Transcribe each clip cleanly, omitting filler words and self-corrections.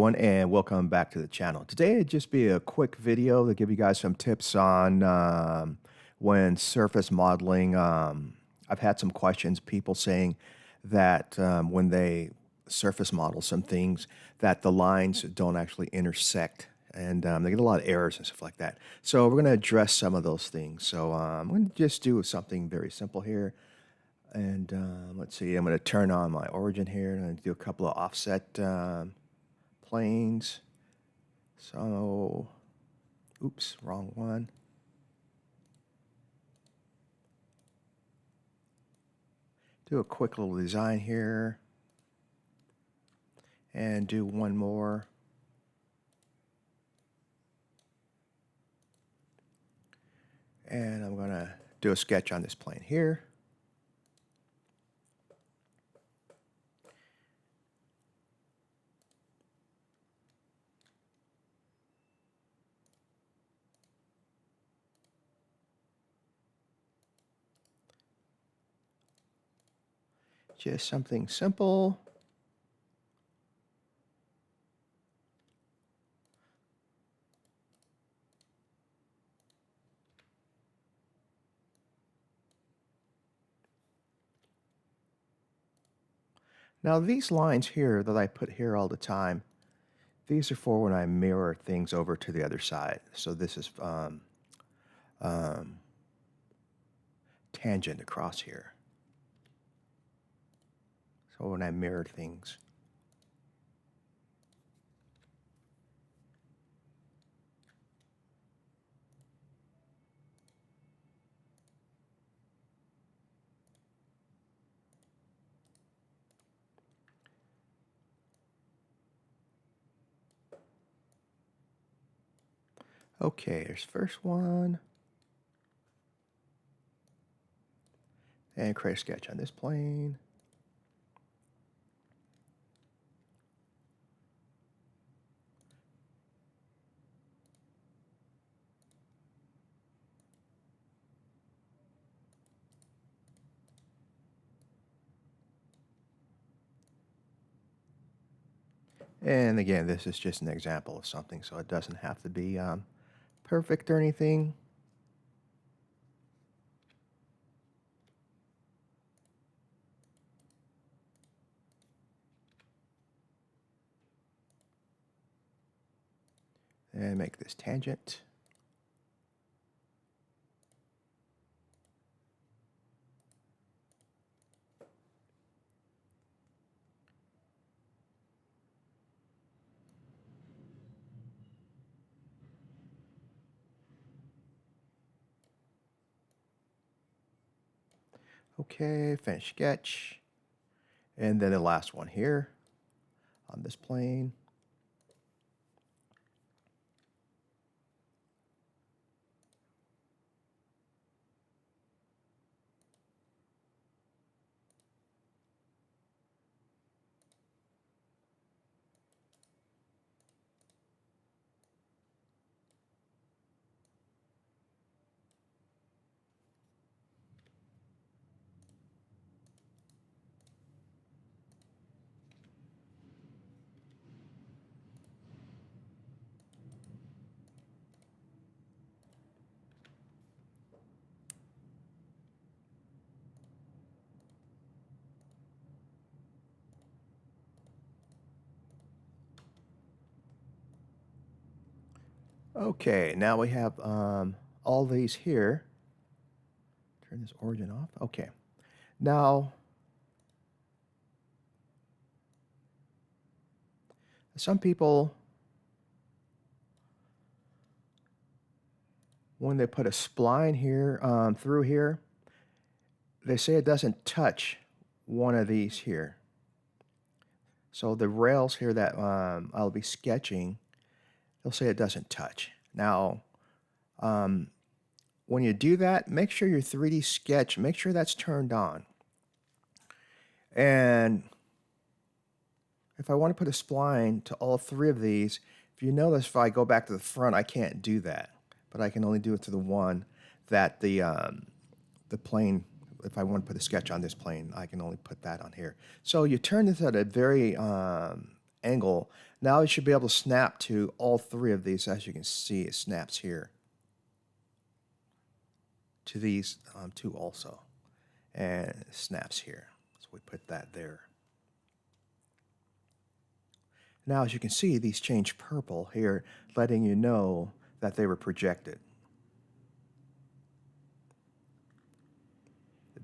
everyone, and welcome back to the channel. Today, it'd just be a quick video to give you guys some tips on when surface modeling. I've had some questions, people saying that when they surface model some things, that the lines don't actually intersect, and they get a lot of errors and stuff like that. So we're going to address some of those things. So I'm going to just do something very simple here. And let's see, I'm going to turn on my origin here, and I'm going to do a couple of offset planes. So, oops, wrong one. Do a quick little design here, and do one more. And I'm going to do a sketch on this plane here. Just something simple. Now these lines here that I put here all the time, these are for when I mirror things over to the other side. So this is tangent across here. So when I mirror things. Okay, here's first one. And create a sketch on this plane. And again, this is just an example of something, so it doesn't have to be perfect or anything. And make this tangent. Okay, finish sketch. And then the last one here on this plane. Okay, now we have all these here. Turn this origin off. Okay. Now, some people, when they put a spline here through here, they say it doesn't touch one of these here. So the rails here that I'll be sketching, they'll say it doesn't touch. Now, when you do that, make sure your 3D sketch, make sure that's turned on. And if I want to put a spline to all three of these, if you notice, if I go back to the front, I can't do that. But I can only do it to the one that the plane, if I want to put a sketch on this plane, I can only put that on here. So you turn this at a very angle Now it should be able to snap to all three of these. As you can see, it snaps here to these two also, and it snaps here. So we put that there. Now, as you can see, these change purple here, letting you know that they were projected.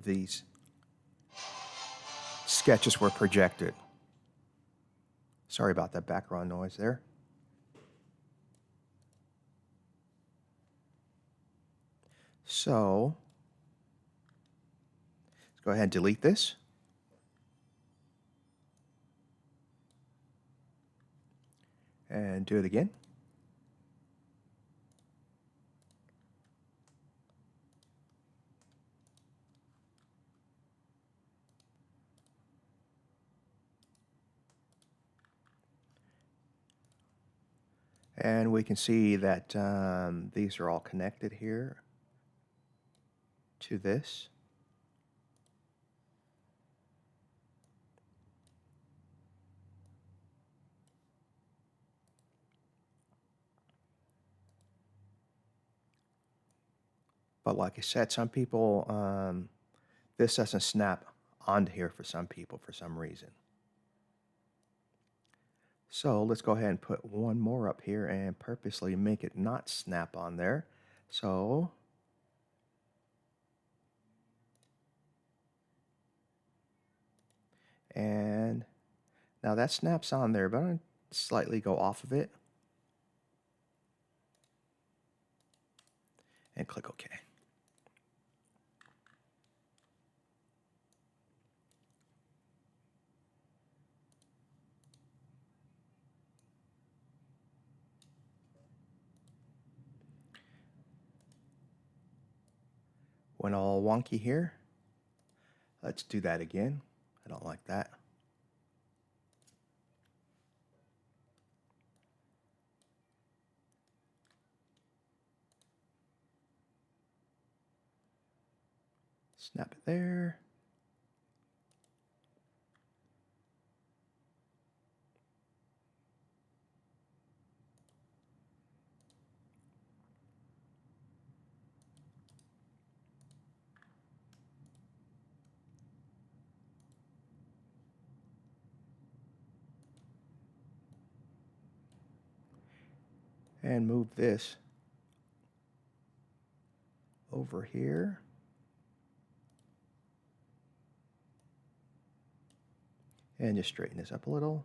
These sketches were projected. Sorry about that background noise there. So, let's go ahead and delete this. And do it again. And we can see that these are all connected here to this. But like I said, some people, this doesn't snap onto here for some people for some reason. So let's go ahead and put one more up here and purposely make it not snap on there. So and now that snaps on there, but I'm going to slightly go off of it and click OK. Went all wonky here. Let's do that again. I don't like that. Snap it there. And move this over here. And just straighten this up a little.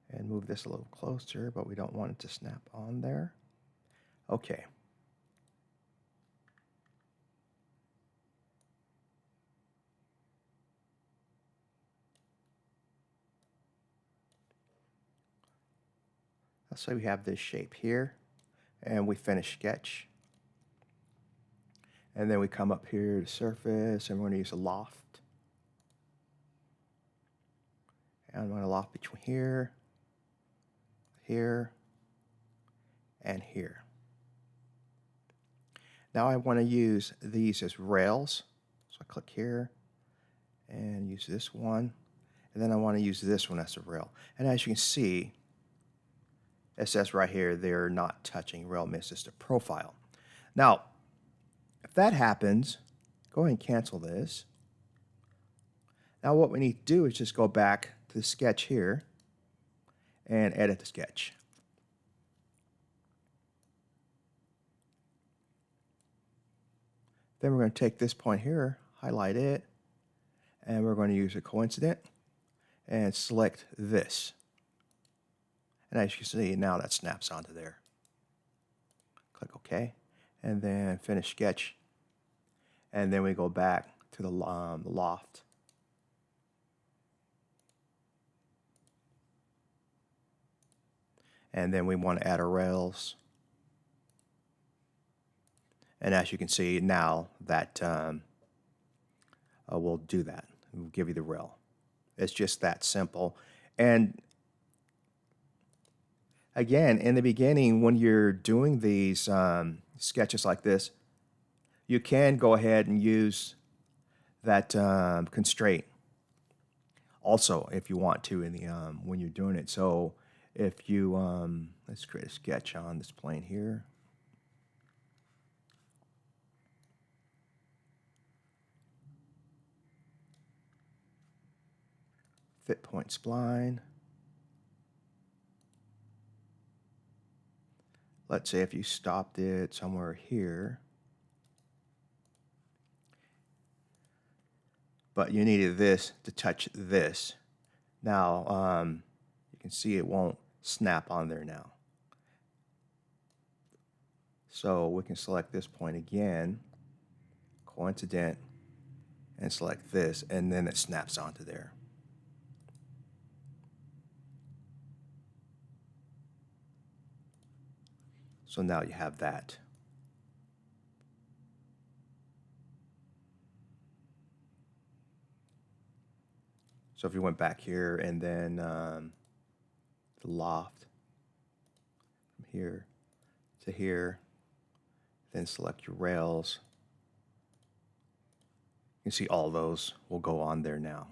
And move this a little closer, but we don't want it to snap on there. Okay. So we have this shape here, and we finish sketch. And then we come up here to surface, and we're going to use a loft. And I'm going to loft between here, here, and here. Now I want to use these as rails. So I click here and use this one. And then I want to use this one as a rail. And as you can see, it says right here, they're not touching rail misses the profile. Now, if that happens, go ahead and cancel this. Now what we need to do is just go back to the sketch here and edit the sketch. Then we're going to take this point here, highlight it, and we're going to use a coincident and select this. And as you can see, now that snaps onto there. Click OK, and then finish sketch. And then we go back to the loft. And then we want to add our rails. And as you can see now that we'll do that. We'll give you the rail. It's just that simple. And again, in the beginning, when you're doing these sketches like this, you can go ahead and use that constraint also if you want to in the when you're doing it. So if you let's create a sketch on this plane here. Fit point spline. Let's say if you stopped it somewhere here, but you needed this to touch this. Now, you can see it won't snap on there now. So we can select this point again, coincident, and select this, and then it snaps onto there. So now you have that. So if you went back here and then the loft from here to here, then select your rails, you can see all those will go on there now.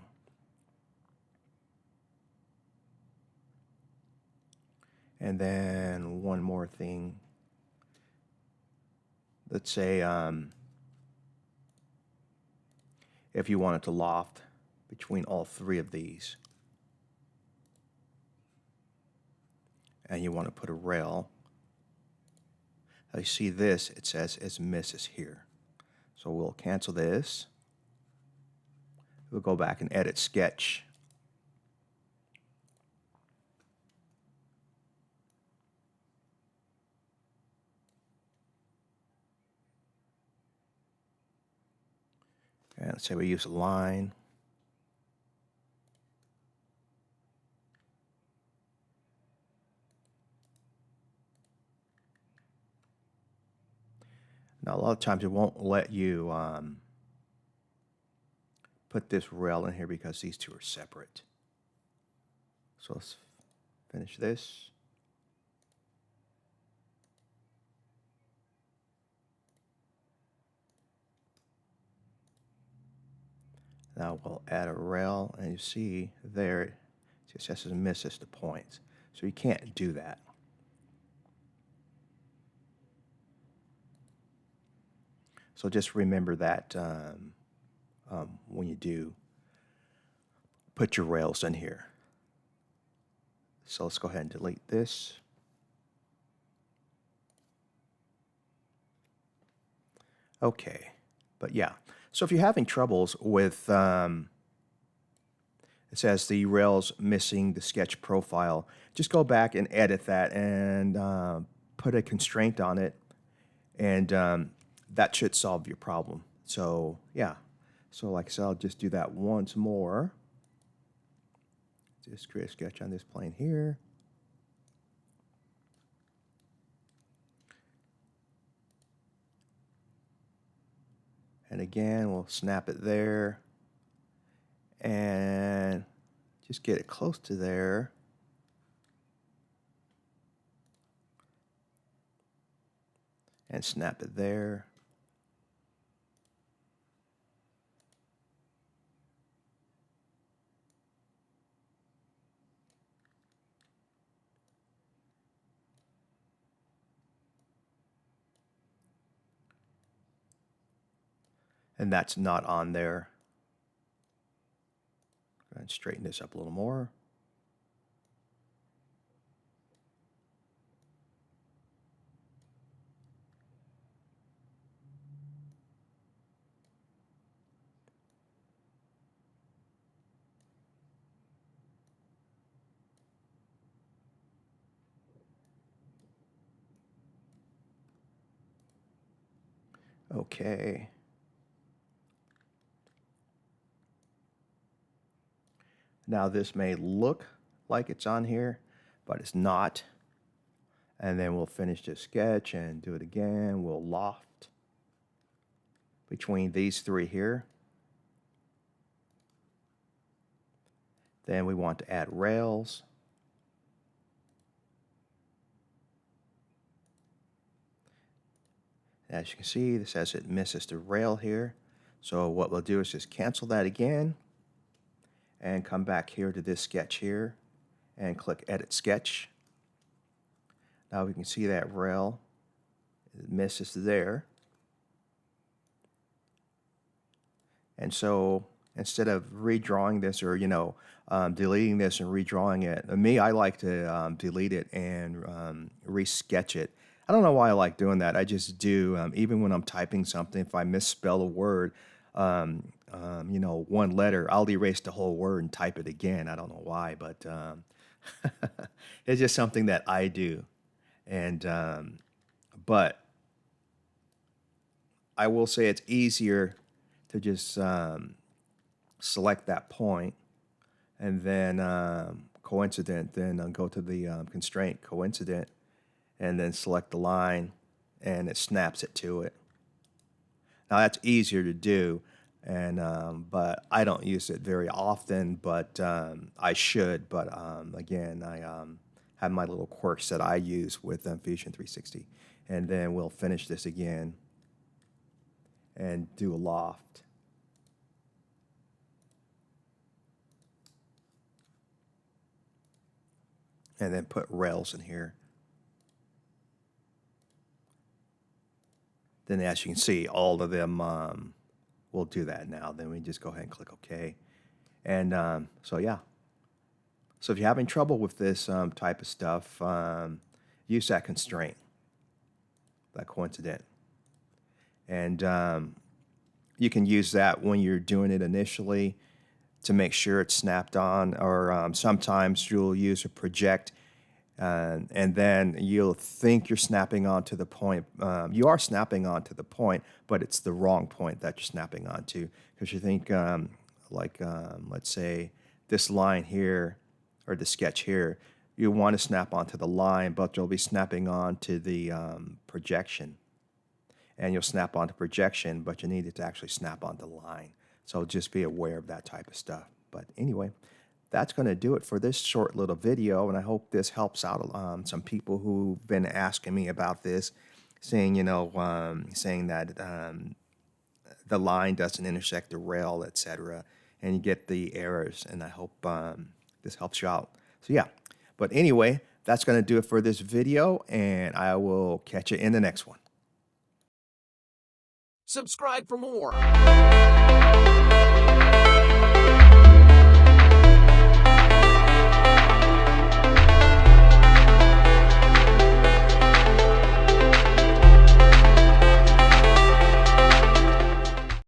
And then one more thing. Let's say if you wanted to loft between all three of these, and you want to put a rail, you see this, it says it's misses here. So we'll cancel this. We'll go back and edit sketch. And let's say we use a line. Now, a lot of times it won't let you put this rail in here because these two are separate. So let's finish this. Now we'll add a rail, and you see there, it says it misses the points. So you can't do that. So just remember that when you do put your rails in here. So let's go ahead and delete this. Okay, but yeah. So if you're having troubles with, it says the rails missing the sketch profile, just go back and edit that and put a constraint on it, and that should solve your problem. So yeah, so like I said, I'll just do that once more. Just create a sketch on this plane here. And again, we'll snap it there and just get it close to there. And snap it there. And that's not on there. Go ahead and straighten this up a little more. Okay. Now this may look like it's on here, but it's not. And then we'll finish this sketch and do it again. We'll loft between these three here. Then we want to add rails. As you can see, this says it misses the rail here. So what we'll do is just cancel that again. and come back here to this sketch here and click Edit Sketch. Now we can see that rail misses there. And so instead of redrawing this or, deleting this and redrawing it, me, I like to delete it and re-sketch it. I don't know why I like doing that. I just do, even when I'm typing something, if I misspell a word, one letter, I'll erase the whole word and type it again. I don't know why, but it's just something that I do. And, but I will say it's easier to just select that point and then coincident, then go to the constraint coincident and then select the line and it snaps it to it. Now that's easier to do, and but I don't use it very often, but I should. But again, I have my little quirks that I use with Fusion 360, and then we'll finish this again and do a loft. And then put rails in here. Then as you can see, all of them will do that now. Then we just go ahead and click OK. And so yeah. So if you're having trouble with this type of stuff, use that constraint, that coincident. And you can use that when you're doing it initially to make sure it's snapped on, or sometimes you'll use a project and then you'll think you're snapping onto the point. You are snapping onto the point, but it's the wrong point that you're snapping onto, because you think, let's say this line here or the sketch here, you want to snap onto the line, but you'll be snapping onto the projection. And you'll snap onto projection, but you need it to actually snap onto the line. So just be aware of that type of stuff. But anyway, that's going to do it for this short little video, and I hope this helps out some people who've been asking me about this, saying, saying that the line doesn't intersect the rail, etc., and you get the errors, and I hope this helps you out. So yeah, but anyway, that's going to do it for this video, and I will catch you in the next one. Subscribe for more.